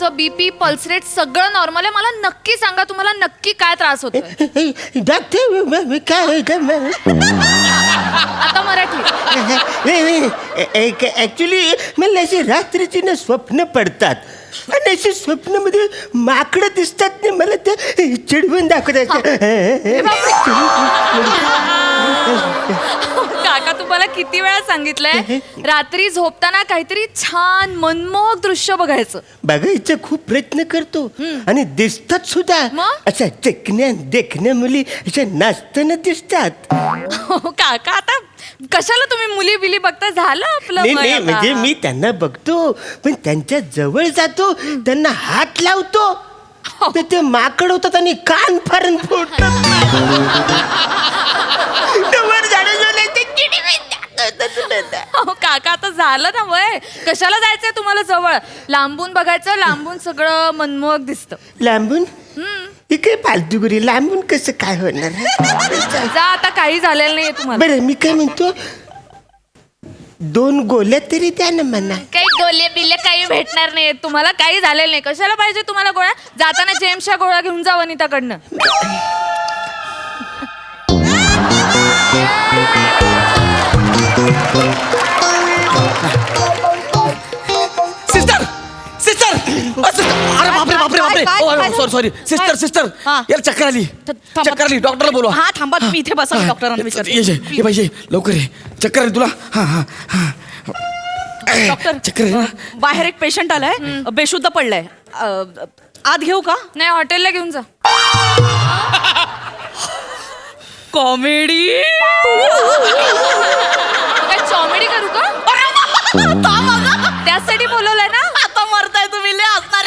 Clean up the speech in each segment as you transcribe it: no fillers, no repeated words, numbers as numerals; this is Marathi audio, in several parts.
तुमचं बीपी पल्स रेट सगळं नॉर्मल आहे. मला नक्की सांगा तुम्हाला नक्की काय त्रास होतोय. डॉक्टर काय आता मराठी. ऍक्च्युली मला असे रात्रीची ना स्वप्न पडतात आणि असे स्वप्नामध्ये माकडं दिसतात ना मला ते चिडवून दाखवतात. काका तुम्हाला किती वेळा सांगितलंय रात्री झोपताना काहीतरी छान मनमोहक दृश्य बघायचं. बघायचं खूप प्रयत्न करतो आणि दिसतात सुद्धा. मग? अशा चकण्या देखण्या मुली अशा नाचताना दिसतात. काका आता कशाला तुम्ही मुली बिली बघता. झालं आपलं नाही वय नाही आता. म्हणजे मी त्यांना बघतो पण त्यांच्या जवळ जातो त्यांना हात लावतो तर ते माकड होतात आणि कान फारून फोडतात. वर झाडं झुले, ते चिडीविड दाखवतात. अहो, काका आता झालं ना वय. कशाला जायचंय तुम्हाला जवळ. लांबून बघायचं. लांबून सगळं मनमोहक दिसतं. लांबून ही काय फालतूगिरी. लांबून कसं काय होणार. जा आता काही झालेलं नाहीये तुम्हाला. बरं मी काय म्हणतो 2 गोळ्या तरी द्या ना म्हणा. काही गोळे बिले काही भेटणार नाही तुम्हाला. काही झालेलं नाही. कशाला पाहिजे तुम्हाला गोळ्या. जाताना जेम्सच्या गोळ्या घेऊन जा वनिताकडनं. सिस्टर सिस्टर अरे बापरे बापरे बापरे सॉरी सिस्टर सिस्टर हा. यार चक्कर आली चक्कर आली डॉक्टरला बोलवा. हा थांबा तुम्ही इथे बसा. मी डॉक्टरांना विचारते. ये पाहिजे लवकर ये चक्कर आली तुला. हा हा हा डॉक्टर चक्कर आली ना. बाहेर एक पेशंट आलाय बेशुद्ध पडलाय. आत घेऊ का. नाही हॉटेलला घेऊन जा. कॉमेडी काय कॉमेडी करू का. त्यासाठी बोलवलंय ना. आता मरताय तुम्ही लय असणार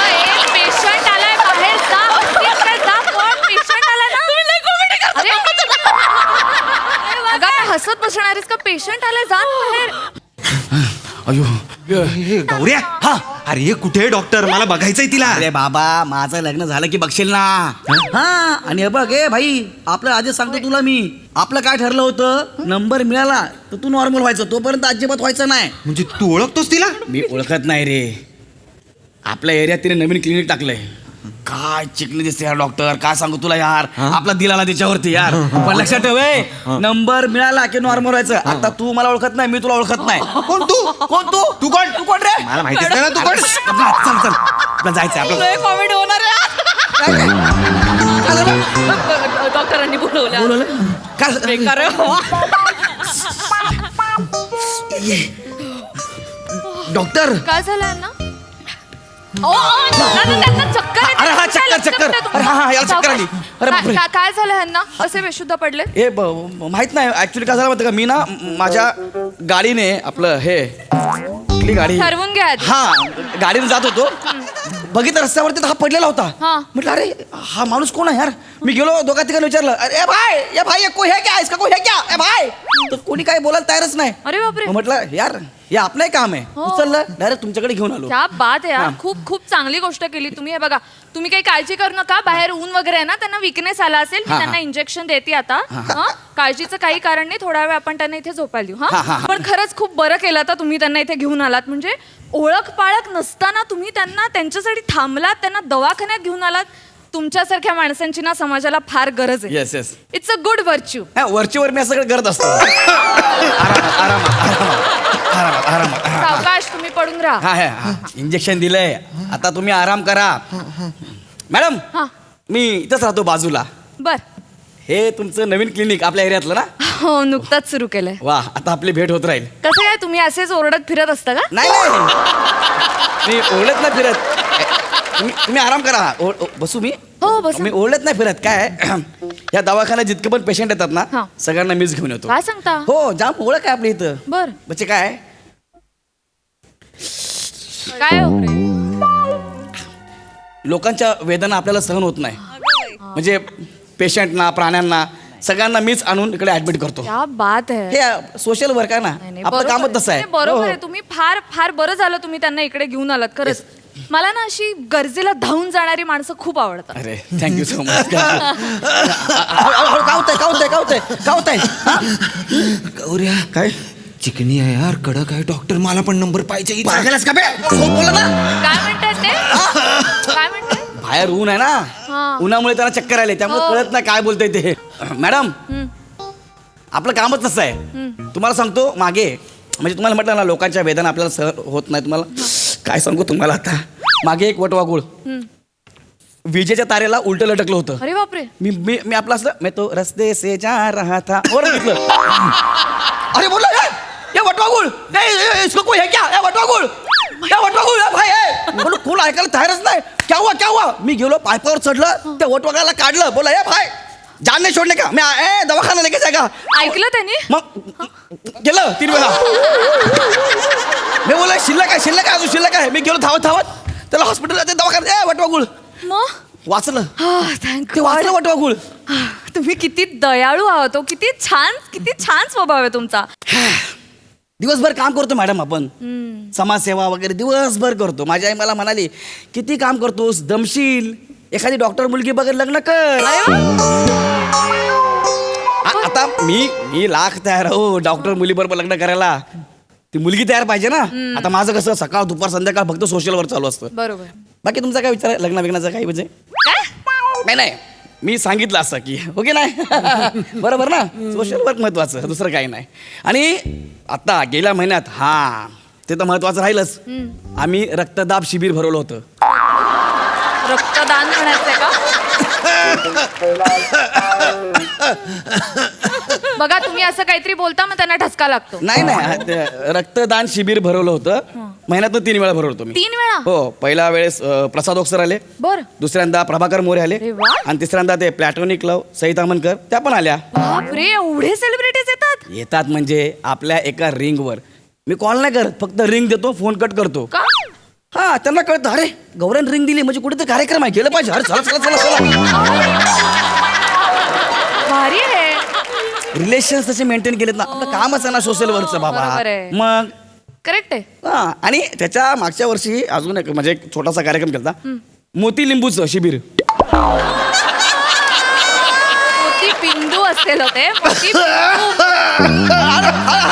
एक पेशंट आलाय बाहेर जा. हॉस्पिटलकडे जा. कोण पेशंट आलाय ना. अरे अगं, आता हसत बसणार आहेस का. पेशंट आलाय जा ना बाहेर. अयो गौऱ्या हा अरे कुठे डॉक्टर मला बघायचंय तिला. अरे बाबा माझं लग्न झालं की बघशील ना. हा आणि हे बघ ए भाई आपलं आधीच सांगतो तुला मी. आपलं काय ठरलं होतं नंबर मिळाला तर तू नॉर्मल व्हायचं तोपर्यंत अजिबात व्हायचं नाही. म्हणजे तू ओळखतोस तिला. मी ओळखत नाही रे. आपल्या एरियात तिने नवीन क्लिनिक टाकलंय. काय चिकली दिसते यार डॉक्टर. काय सांगू तुला यार. आपला दिल आला त्याच्यावरती यार. पण लक्षात ठेव नंबर मिळाला की नॉर्मल व्हायचं. आता तू मला ओळखत नाही मी तुला ओळखत नाही. कोण तू. कोण तू तू कोण. तू कोण रे. मला माहितीच नाही ना तू कोण. चल चल आपलं जायचं आपलं. लय कॉमेडी होणार आहे. डॉक्टरांनी बोलवलं. काय बेकार आहे. डॉक्टर. काय झालं ना. त्यांना चक्कर येते. अरे हा, चक्कर, काय लक्ष चक्कर. करताय तुम्ही? अरे हा, हा, याला चक्कर आली. अरे बापरे. काय झालं ह्यांना असे बेशुद्ध पडले. हे माहित नाही ऍक्च्युली काय झालं माहिती का. मी ना माझ्या गाडीने आपलं हे कुठली गाडी ठरवून घ्या आधी. हा गाडीने जात होतो. बघितलं रस्त्यावरती तर हा पडलेला होता. हा. म्हटलं अरे हा माणूस कोण आहे यार. मी गेलो दोघा तिघांना विचारलं अरे भाई ये भाई ये कोई है क्या इसका कोई है क्या ए भाई. तर कोणी काय बोलायला तयारच नाही. अरे बापरे. मग म्हटलं यार हे आपलं काम आहे. हो. उचललं डायरेक्ट तुमच्याकडे घेऊन आलो. क्या बात आहे यार. हा. खूप खूप चांगली गोष्ट केली तुम्ही. हे बघा तुम्ही काही काळजी करू नका. बाहेर ऊन वगैरे आहे ना त्यांना विकनेस आला असेल. मी हा, त्यांना हा. इंजेक्शन देते आता. हा? काळजीचं काही कारण नाही. थोडा वेळ आपण त्यांना इथे झोपायला देऊ. हा, हा, हा हा. पण खरंच खूप बरं केलं आता तुम्ही त्यांना इथे घेऊन आलात. म्हणजे ओळख पाळख नसताना तुम्ही त्यांना त्यांच्यासाठी थांबलात. त्यांना दवाखान्यात घेऊन आलात. तुमच्यासारख्या माणसांची ना समाजाला फार गरज आहे. Yes yes it's a good virtue. वरची वर मी असं सगळं करत असतो. आरामात आरामात आरामात आरामात आरामात. सावकाश तुम्ही पडून राहा. हा हा इंजेक्शन दिलंय आता तुम्ही आराम करा. मॅडम हा मी इथंच राहतो बाजूला. बर. हे तुमचं नवीन क्लिनिक आपल्या एरियातलं ना. हो नुकताच सुरू केलंय. वा आता आपली भेट होत राहील. कसं काय तुम्ही असेच ओरडत फिरत असता का. नाही मी ओळखत नाही फिरत. तुम्ही आराम करा. बसू मी. हो बसा. मी ओळखत नाही फिरत. काय या दवाखान्यात जितके पण पेशंट येतात हा. ना सगळ्यांना मीच घेऊन येतो. काय सांगता. हो जाम ओळख आहे आपली इथं. बर. म्हणजे काय काय हो रे? लोकांच्या वेदना आपल्याला सहन होत नाही. म्हणजे पेशंटना प्राण्यांना सगळ्यांना मीच आणून इकडे ऍडमिट करतो. क्या बात है. हे सोशल वर्क आहे ना. नाही, आपलं बरोबर कामच तसं आहे. नाही, बरोबर हो. आहे. तुम्ही फार फार बरं झालं तुम्ही त्यांना इकडे घेऊन आलात. खरंच मला ना अशी गरजेला धावून जाणारी माणसं खूप आवडतात. अरे थँक्यू सो मच. कावताय कावताय कावताय कावताय. गौऱ्या काय चिकनी आहे यार, कडक आहे डॉक्टर, मला पण नंबर पाहिजे हिचा. पागलच का बे बोला ना. काय म्हणतायत ते काय म्हणताय बाहेर ऊन आहे हा. ना, उन्हामुळे त्याला चक्कर आले, त्यामुळे कळत नाही काय बोलतोय ते. मॅडम आपलं कामच तसं आहे. तुम्हाला सांगतो मागे, म्हणजे तुम्हाला म्हटलं ना लोकांच्या वेदना आपल्याला सहन होत नाही, तुम्हाला काय सांगू तुम्हाला आता. मागे एक वटवागुळ विजेच्या तारेला उलट लटकलं होतं. अरे बापरे. मी मी मी आपलं असलं मैं तो रस्ते से जा रहा था और घेतलं. अरे बोला ये वटवागुळ नहीं, इसको कोई है क्या, ये वटवागुळ भाई है. बोलो कोण ऐकायला तयारच नाही. क्या हुआ मी गेलो पायपावर चढलं, त्या वटवागळाला काढलं. बोला ये भाई जान नहीं छोड़ने का, मैं दवाखाना लेके जाएगा. ऐकलं त्यांनी. मग गेलं 3 वेळा. मी बोला शिल्लक आहे अजून शिल्लक आहे. मी गेलो धावत त्याला हॉस्पिटल दवाखान्यात वटवागुळ मग वाचलं. थँक ते वाचलं वटवागुळ. तुम्ही किती दयाळू आहात. किती छान स्वभाव आहे तुमचा. दिवसभर काम करतो मॅडम आपण, समाजसेवा वगैरे दिवसभर करतो. माझी आई मला म्हणाली किती काम करतोस, दमशील, एखादी डॉक्टर मुलगी बघत लग्न कर. आता मी लाख तयार हो डॉक्टर मुलीबरोबर लग्न करायला. ती मुलगी तयार पाहिजे ना. आता माझं कसं सकाळ दुपार संध्याकाळ फक्त सोशल वर्क चालू असतं. बरोबर. बाकी तुमचा काय विचार आहे लग्न बिग्नाचा काही म्हणजे नाही मी सांगितलं असं की ओके नाही बरोबर ना, सोशल वर्क महत्वाचं, दुसरं काही नाही. आणि आता गेल्या महिन्यात ते तर महत्वाचं राहीलच, आम्ही रक्तदाब शिबिर भरवलं होतं. रक्तदान म्हणायचंय का. बघा तुम्ही असं काहीतरी बोलता मग त्यांना ठसका लागतो. नाही ते रक्तदान शिबिर भरवलं होतं. महिन्यातून 3 वेळा भरवलं मी. 3 वेळा. हो, पहिल्या वेळेस प्रसाद ओक सर आले, बर. दुसऱ्यांदा प्रभाकर मोरे आले, अरे वा. आणि तिसऱ्यांदा ते प्लॅटॉनिक लव सई तामणकर त्या पण आल्या. बापरे एवढे सेलिब्रिटीज येतात म्हणजे आपल्या एका रिंगवर मी कॉल नाही करत, फक्त रिंग देतो, फोन कट करतो. का. त्यांना कळतं अरे गौरन रिंग दिली म्हणजे कुठेतरी कार्यक्रम आहे, गेलं पाहिजे. अरे चला भारी आहे. रिलेशन तसे मेंटेन केलेत ना, आपलं कामच आहे ना सोशल वर्कचं बाबा. बरोबर आहे. मग करेक्ट आहे. आणि त्याच्या मागच्या वर्षी अजून एक म्हणजे एक छोटासा कार्यक्रम केला, मोती लिंबूचं शिबिर. मोती बिंदू असेल होते. मोती बिंदू.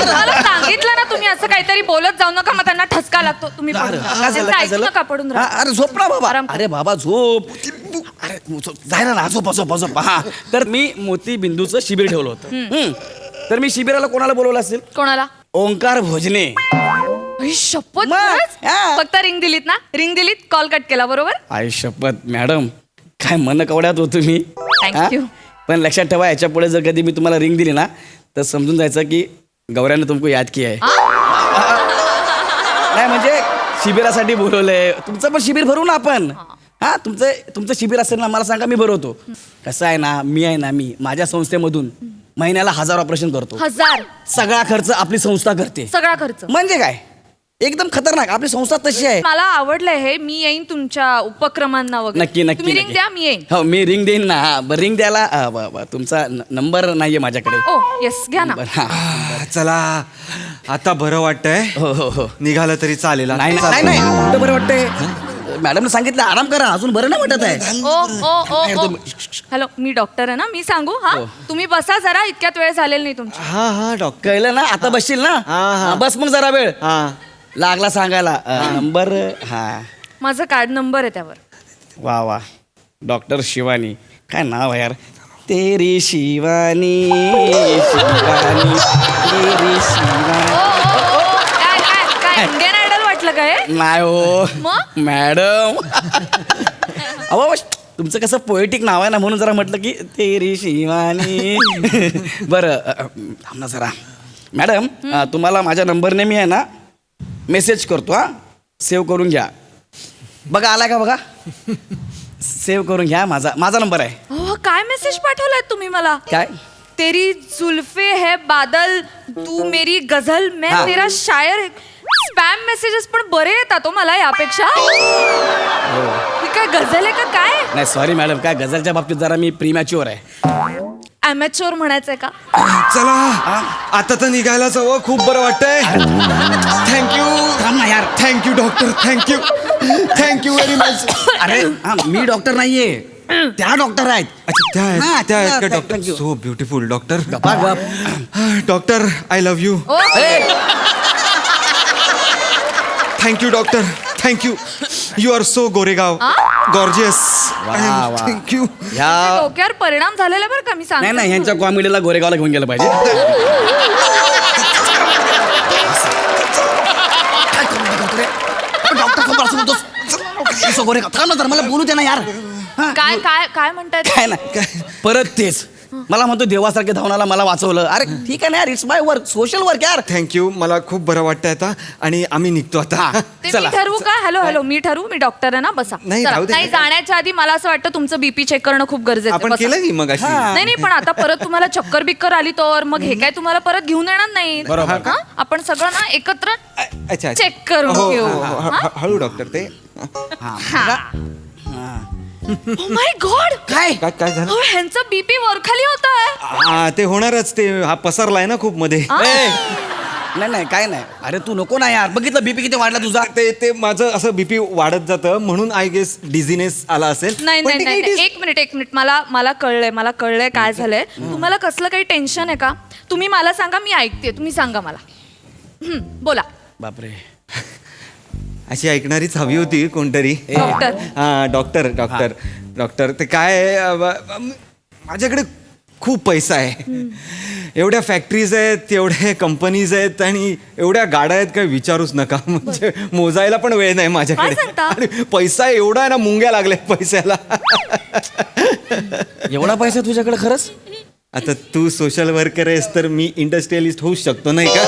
तुम्हाला सांगितलं ना तुम्ही असं काहीतरी बोलत जाऊ नका, मग त्यांना ठसका लागतो. तुम्ही पडून राहा. काय झालं, काय ऐकू झालं? नका, पडून राहा. अरे झोप ना बाबा. आराम कर. अरे बाबा झोप. अरे जायला ना, झोप. तर मी मोती बिंदूचं शिबिर ठेवलं होतं. तर मी शिबिराला कोणाला बोलवलं असेल? कोणाला. ओंकार भोजने. आई शपथ. मग, खरंच? हा. फक्त रिंग दिलीत ना, रिंग दिलीत, कॉल कट केला. बरोबर. आई शपथ मॅडम, काय मन कवड्यात हो तुम्ही. Thank you. पण लक्षात ठेवा, याच्या पुढे जर कधी मी तुम्हाला रिंग दिली ना तर समजून जायचं की गौऱ्याने तुमको याद किया आहे. नाही म्हणजे शिबिरासाठी बोलवलंय. तुमचं पण शिबिर भरू ना आपण. तुमचं शिबिर असेल ना, मला सांगा, मी भरवतो. कसं आहे ना, मी माझ्या संस्थेमधून महिन्याला 1000 ऑपरेशन करतो. 1000. सगळा खर्च आपली संस्था करते. सगळा खर्च. म्हणजे काय एकदम खतरनाक आपली संस्था तशी आहे. मला आवडलंय हे. मी येईन तुमच्या उपक्रमांना वगैरे. नक्की तुम्ही रिंग द्या, मी येईन. हो, मी रिंग देईन ना. रिंग द्यायला तुमचा नंबर नाहीये माझ्याकडे. ओ येस, घ्या ना. बरं, चला आता बरं वाटतंय. हो. निघालं तरी चालेल. नाही कुठं बरं वाटतंय. मॅडमने सांगितलं आराम करा, अजून बरं नाही वाटत आहे. ओ हॅलो, मी डॉक्टर आहे ना, मी सांगू. तुम्ही बसा जरा, इतक्यात वेळ झालेला नाही तुमची. हा डॉक्टर. कळलं ना, आता बसशील ना. हा. बस मग जरा वेळ लागला सांगायला. नंबर माझा कार्ड नंबर आहे त्यावर. वा डॉक्टर शिवानी, काय नाव आहे यार. तेरी शिवानी तेरी शिवानी. काय इंडियन आयडल वाटलं काय. नाही हो मग? मॅडम. अहो तुमचं कसं पोएटिक नाव आहे ना, म्हणून जरा म्हटलं की तेरी शिवानी. बरं थांब ना जरा. मॅडम तुम्हाला माझ्या नंबरने मी आहे ना मेसेज करतो. सेव्ह करून घ्या. बघा आलाय का बघा. सेव्ह करून घ्या. माझा नंबर आहे. काय मेसेज पाठवलाय तुम्ही मला. काय. तेरी जुल्फे है बादल, तू मेरी गझल, मैं तेरा शायर. स्पॅम मेसेजेस पण बरे येतात हो मला यापेक्षा. ही काय गझल आहे का काय. नाही सॉरी मॅडम, काय गझलच्या बाबतीत जरा मी प्रीमॅच्युअर आहे. ॲमेच्युअर म्हणायचंय का. चला आता तर निघायलाच हवं. खूप बरं वाटतंय. थँक्यू. थांब ना यार. Thank you doctor. Thank you very much. अरे मी डॉक्टर नाहीये, त्या डॉक्टर आहेत. अच्छा त्या हा, आहेत, त्या आहेत का thank doctor? you. So beautiful doctor. गप्पा गप. Doctor I love you. Oh, thank you doctor, thank you. You are so Goregaon, gorgeous. वा, वा. थँक्यू. ह्या डोक्यावर परिणाम झालेला बरं का मी नाही नाही, सांगते. ह्यांच्या कॉमेडीला गोरेगावला घेऊन गेलं पाहिजे. डॉक्टर मला बोलू दे ना यार. हा. काय काय काय म्हणताय काय नाही परत तेच मला म्हणतो देवासारखे धावून आला, मला वाचवलं. अरे ठीक आहे ना यार, it's my work, social work यार. थँक्यू. मला खूप बरं वाटतंय आता आणि आम्ही निघतो आता. ते मी चला. ठरवू का? हॅलो हॅलो, मी ठरवू, मी डॉक्टर आहे ना, बसा. नाही, चला. राहू दे. नाही, जाण्याच्या आधी मला असं वाटतं तुमचं बीपी चेक करणं खूप गरजेचं आहे. आपण बसा. केलं की मग अशी. हा. नाही पण आता परत तुम्हाला चक्कर बिक्कर आली तर मग हे काय तुम्हाला परत घेऊन येणार नाही. बरोबर. हा? आपण सगळं ना एकत्र अच्छा चेक करून हो, घेऊ. हो, हो, हा? हळू डॉक्टर ते. माय गॉड, काय काय काय झालं? ह्यांचं बीपी वरखाली होत आहे. हा, ते होणारच. ते हा पसरलाय ना खूप मध्ये. ए, नाही नाही काय नाही. अरे तू नको ना यार, बघितलं बीपी किती वाढला तुझा. ते माझं असं बीपी वाढत जातं म्हणून आय गेस डिझिनेस आला असेल. नाही पण नाही ते काही नाही, एक मिनिट मला कळलंय काय झालंय. तुम्हाला कसलं काही टेन्शन आहे का? तुम्ही मला सांगा, मी ऐकते, तुम्ही सांगा मला. बोला. बापरे. अशी ऐकणारीच हवी होती कोणतरी. डॉक्टर. हा डॉक्टर ते काय आहे, माझ्याकडे खूप पैसा आहे. एवढ्या फॅक्टरीज आहेत, एवढ्या कंपनीज आहेत आणि एवढ्या गाड्या आहेत, काही विचारूच नका. म्हणजे मोजायला पण वेळ नाही माझ्याकडे. काय सांगता? आणि पैसा एवढा आहे ना, मुंग्या लागल्या पैशाला. एवढा पैसा तुझ्याकडे खरंच? आता तू सोशल वर्कर आहेस तर मी इंडस्ट्रियलिस्ट होऊच शकतो नाही का?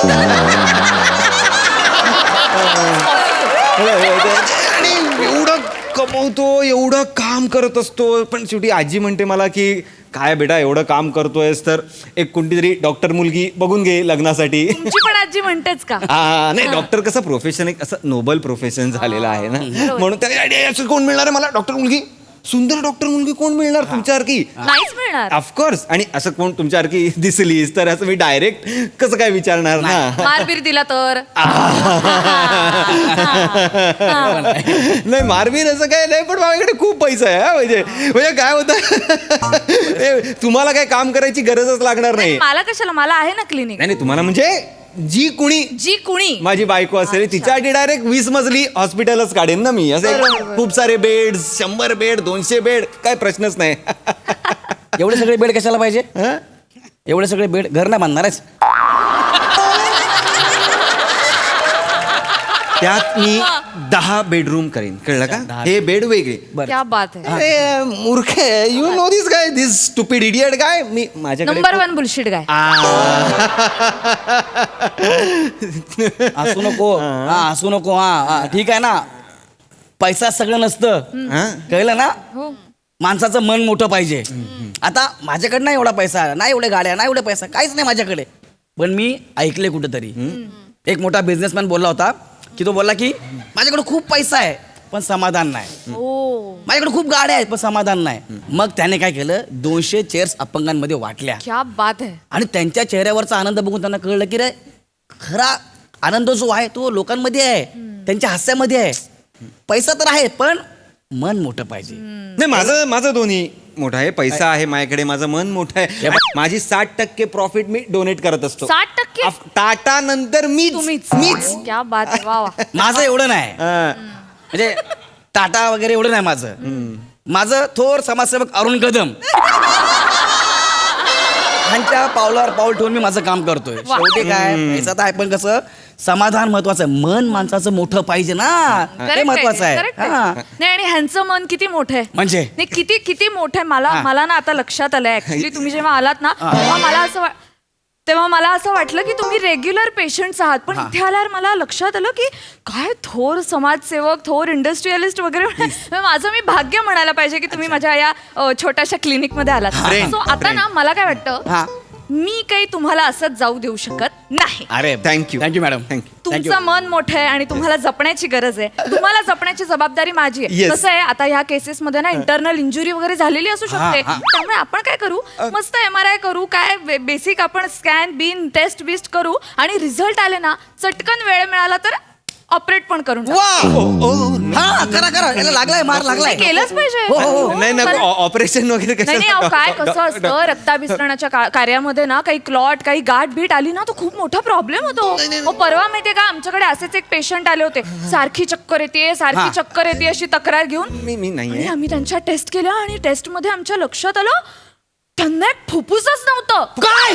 आणि एवढं कमवतो, एवढं काम करत असतो, पण शेवटी आजी म्हणते मला की काय बेटा एवढं काम करतोयस तर एक कोणती तरी डॉक्टर मुलगी बघून घे लग्नासाठी. तुमची पण आजी म्हणतेच का? नाही डॉक्टर कसं प्रोफेशन एक असं नोबल प्रोफेशन झालेलं आहे ना, म्हणून त्या असं कोण मिळणार आहे मला डॉक्टर मुलगी, सुंदर डॉक्टर मुलगी कोण मिळणार तुमच्यासारखी? नाहीच मिळणार. ऑफकोर्स. आणि असं कोण तुमच्यासारखी दिसलीस तर असं मी डायरेक्ट कसं काय विचारणार ना. मारबीर दिला तर? नाही मारबीर असं काय नाही, पण माझ्याकडे खूप पैसा आहे हा. म्हणजे काय होतं तुम्हाला काय काम करायची गरजच लागणार नाही. मला कशाला, मला आहे ना क्लिनिक. नाही तुम्हाला म्हणजे जी कुणी माझी बायको असेल तिच्यासाठी डायरेक्ट 20 मजली हॉस्पिटलच काढेन ना मी. असे खूप सारे बेड, 100 बेड, 200 बेड, काय प्रश्नच नाही. एवढे सगळे बेड कशाला पाहिजे? हं? एवढे सगळे बेड घर नाही बांधणार आहेस? त्यात मी 10 बेडरूम करेन, कळलं का? हे बेड वेगळे. क्या बात है. अरे मूर्ख you know this guy, this stupid idiot guy. मी माझ्याकडे नंबर 1 बुलशिट गाय. हसू नको. हसू नको. हा ठीक आहे ना, पैसा सगळं नसतं, कळलं ना? हो. माणसाचं मन मोठं पाहिजे. आता माझ्याकडे नाही एवढा पैसा, नाही एवढ्या गाड्या, नाही एवढा पैसा, काहीच नाही माझ्याकडे. पण मी ऐकले कुठेतरी एक मोठा बिझनेसमॅन बोलला होता की तो बोलला की माझ्याकडे खूप पैसा आहे पण समाधान नाही, ओ, माझ्याकडे खूप गाड्या आहेत पण समाधान नाही. मग त्याने काय केलं, 200 चेअर्स अपंगांमध्ये वाटल्या क्या बात है. आणि त्यांच्या चेहऱ्यावरचा आनंद बघून त्यांना कळलं की रे खरा आनंद जो आहे तो लोकांमध्ये आहे, त्यांच्या हास्यामध्ये आहे. पैसा तर आहे पण मन मोठं पाहिजे. नाही माझं दोन्ही मोठं आहे. पैसा आहे माझ्याकडे, माझं मन मोठं आहे. माझी 60% प्रॉफिट मी डोनेट करत असतो. 60%? टाटा नंतर तुम्हीच. मीच. क्या बात है. वा वा. माझं एवढं नाही, म्हणजे टाटा वगैरे एवढं नाही माझं. माझं थोर समाजसेवक अरुण कदम ह्यांच्या पावलावर पाऊल ठेवून मी माझं काम करतोय. शेवटी काय पैसा तर आहे पण कसं समाधान महत्वाचं आहे. मन माणसाचं मोठं पाहिजे ना, ते Correct महत्वाचं आहे. correct हा. नाही, आणि ह्यांचं मन किती मोठं आहे म्हणजे नाही, किती मोठं आहे. मला ना आता लक्षात आलंय ऍक्च्युली. तुम्ही जेव्हा आलात ना तेव्हा मला असं वाटलं की तुम्ही रेग्युलर पेशंट्स आहात, पण इथे आल्यावर मला लक्षात आलं की काय थोर समाजसेवक, थोर इंडस्ट्रियलिस्ट वगैरे. माझं मी भाग्य म्हणायला पाहिजे की तुम्ही माझ्या या छोट्याशा क्लिनिक मध्ये आलात. सो आता ना मला काय वाटतं, मी काही तुम्हाला असंच जाऊ देऊ शकत नाही. अरे थँक्यू मॅडम. तुमचं मन मोठं आहे आणि तुम्हाला जपण्याची गरज आहे. तुम्हाला जपण्याची जबाबदारी माझी आहे. Yes. कसं आहे, आता ह्या केसेस मध्ये ना इंटरनल इंजुरी वगैरे झालेली असू शकते. त्यामुळे आपण काय करू, मस्त MRI करू, काय बेसिक आपण स्कॅन बिन टेस्ट बिस्ट करू आणि रिझल्ट आले ना, चटकन वेळ मिळाला तर ऑपरेट पण करून टाकू. वा हा करा करा याला लागलाय मार लागलाय ते केलंच पाहिजे. नाही खरं. ऑपरेशन वगैरे नाही नाही अहो, काय कसं कसं असतं रक्ताभिसरणाच्या कार्यामध्ये ना काही क्लॉट काही गाठ बीट आली ना तो खूप मोठा प्रॉब्लेम होतो. मग परवा माहितीये का आमच्याकडे असेच एक पेशंट आले होते सारखी चक्कर येते सारखी चक्कर येते अशी तक्रार घेऊन. मी नाहीये. आणि आम्ही त्यांच्या टेस्ट केल्या आणि टेस्ट मध्ये आमच्या लक्षात आलं त्यांना एक फुफ्फुसच नव्हतं. काय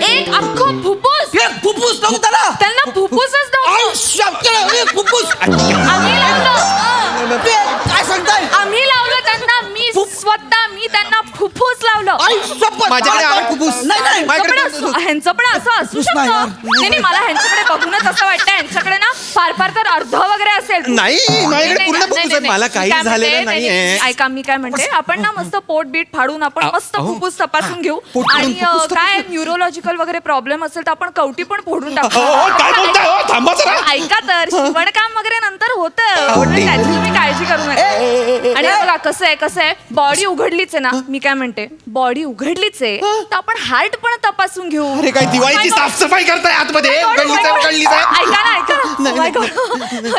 एक अख्खं फुफ्फुस. फुफ्फुस नव्हतं त्याला त्यांना फुफ्फुसच नव्हतं. फुफ्फुस आम्ही लावलं. काय सांगताय आम्ही लावलं त्यांना. मी स्वतः मी त्यांना फुफ्फुस लावलं. माझ्याकडे आहे फुफ्फुस. नाही नाही ह्यांचं पण असं असू फुफ्फुस नाही यार. शकतं. नाही नाही, मला ह्यांच्याकडे बघूनच असं वाटतं ह्यांच्याकडे ना फार फार तर अर्ध वगैरे असेल. नाही, माझ्याकडे नाही, पूर्ण नाही, फुफ्फुस आहे. नाही, मला नाही. काही मी काय झालेलं म्हणते, नाही, नाहीये. नाही, ऐका मी काय म्हणते आपण ना मस्त पोट बीट फाडून आपण मस्त फुफ्फुस तपासून घेऊ आणि काय न्यूरोलॉजिकल वगैरे प्रॉब्लेम असेल तर आपण कवटी पण फोडून टाकू. काय बोलताय हो? थांबा जरा. ऐका तर शिवणकाम वगैरे नंतर होतं त्याची तुम्ही काळजी करू नका. आणि बघा कसं आहे बॉडी उघडलीच आहे ना. मी काय म्हणते बॉडी उघडलीच आहे तर आपण हार्ट पण तपासून घेऊ. अरे काय दिवाळीची साफसफाई करताय आतमध्ये उघडलीच आहे. ऐका ना Oh my God.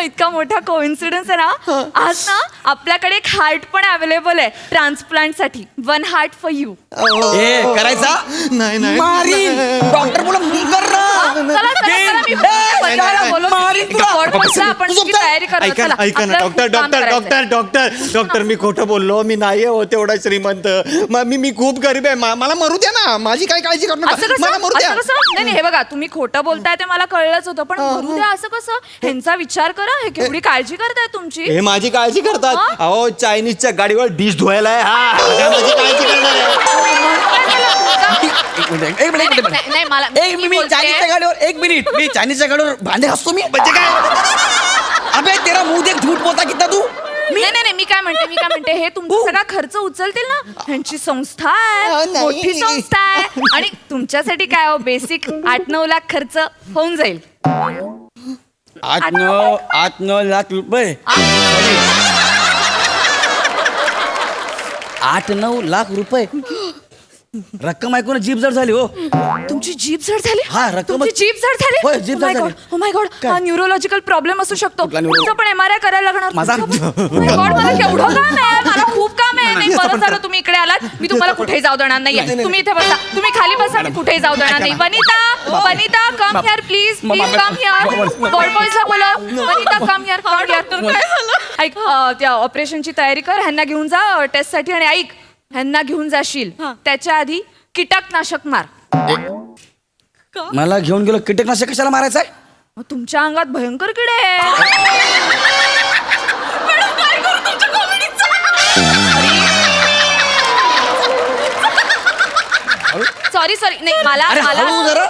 इतका मोठा कोइन्सिडन्स आहे ना. आज ना आपल्याकडे एक हार्ट पण अवेलेबल आहे ट्रान्सप्लांट साठी. 1 हार्ट फॉर यू. ए करायचा नाही मारी डॉक्टर बोला कर आपण तयारी ऐका ना डॉक्टर मी खोटं बोललो. मी नाही हो तेवढा श्रीमंत. मी खूप गरीब आहे. मला मरू द्या ना. माझी काय काळजी करू नका. मला मरू द्या. नाही नाही, हे बघा तुम्ही खोटं बोलताय ते मला कळलंच होतं पण मरू द्या असं कसं. ह्यांचा विचार करा हे केवढी काळजी करताय तुमची. हे माझी काळजी करतात. अहो चायनीजच्या गाडीवर डिश धुवायला आहे. हा माझी काळजी करणार आहे. एक मिनिट नाही मला मी चायनीजच्या गाडीवर एक मिनिट मी चायनीजच्या गाडीवर भांडे घासतो मी म्हणजे काय अबे तेरा मुंह देख झूठ बोलता कितना तू नाही मी काय म्हणते हे तुमचा सगळा खर्च उचलतील ना. ह्यांची संस्था आहे नाही. मोठी संस्था आहे आणि तुमच्यासाठी काय हो बेसिक 8-9 लाख खर्च होऊन जाईल. 8-9 लाख रुपये 8-9 लाख रुपये रक्कम ऐकून जीभ जड झाली हो. तुमची जीभ जड झाली. हा, रक्कम- तुमची जीभ जड झाली. होय, जीभ जड झाली. ओ माय गॉड हा न्यूरोलॉजिकल प्रॉब्लेम असू शकतो. कुठला neuro- तुमचं पण MRI करायला लागणार. माझा- Oh my God, मला केवढं काम आहे. मला खूप काम आहे. नाही बरं झालं तुम्ही इकडे आलात. मी तुम्हाला कुठेही जाऊ देणार नाहीये. तुम्ही इथे बसा. तुम्ही खाली बसा. मी कुठेही जाऊ देणार नाही. Vanita come here please come here. बॉयजला बोला. Vanita come here. ऐक त्या ऑपरेशनची तयारी कर. ह्यांना घेऊन जा टेस्ट साठी. आणि ऐक ह्यांना घेऊन जाशील त्याच्या आधी कीटकनाशक मार. मला घेऊन गेलो कीटकनाशक कशाला मारायचंय. मग तुमच्या अंगात भयंकर किडे आहे. सॉरी नाही अरे हळू जरा.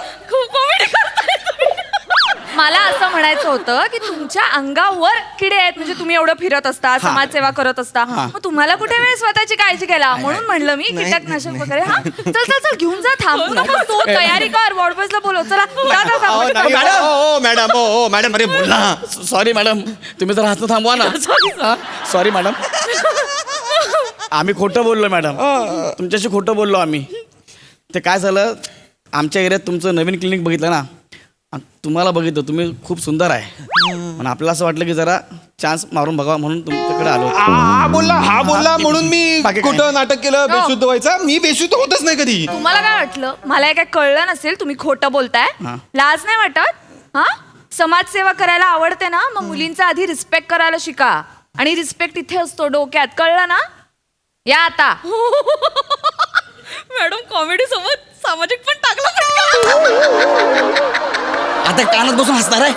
मला असं म्हणायचं होतं की तुमच्या अंगावर किडे आहेत म्हणजे तुम्ही एवढं फिरत असता समाजसेवा करत असता मग तुम्हाला कुठे वेळ स्वतःची काळजी घ्यायला म्हणून म्हणलं मी कीटकनाशक वगैरे. हा चल घेऊन जा. थांबू नको तू तयारी कर. वॉर्डबॉयजला बोलव. चला मॅडम अरे बोल ना. सॉरी मॅडम तुम्ही जर हसणं थांबवा ना. सॉरी मॅडम आम्ही खोटं बोललो मॅडम. तुमच्याशी खोटं बोललो आम्ही. ते काय झालं आमच्या एरियात तुमचं नवीन क्लिनिक बघितलं ना. तुम्हाला बघितलं तुम्ही खूप सुंदर आहे. पण आपल्याला असं वाटलं की जरा चान्स मारून बघावा म्हणून तुमच्याकडे आलो. हा बोलला म्हणून मी बाकी काय? कुठं नाटक केलं बेशुद्ध व्हायचा. मी बेशुद्ध होतच नाही कधी. तुम्हाला काय वाटलं मला काय कळलं नसेल तुम्ही खोटं बोलताय. हा. लाज नाही वाटत. हा समाजसेवा करायला आवडते ना मग मुलींचा आधी रिस्पेक्ट करायला शिका. आणि रिस्पेक्ट इथे असतो डोक्यात. कळलं ना. या आता. मॅडम कॉमेडी सोबत सामाजिक पण टाकलं. आता कानात बसून हसणार आहे.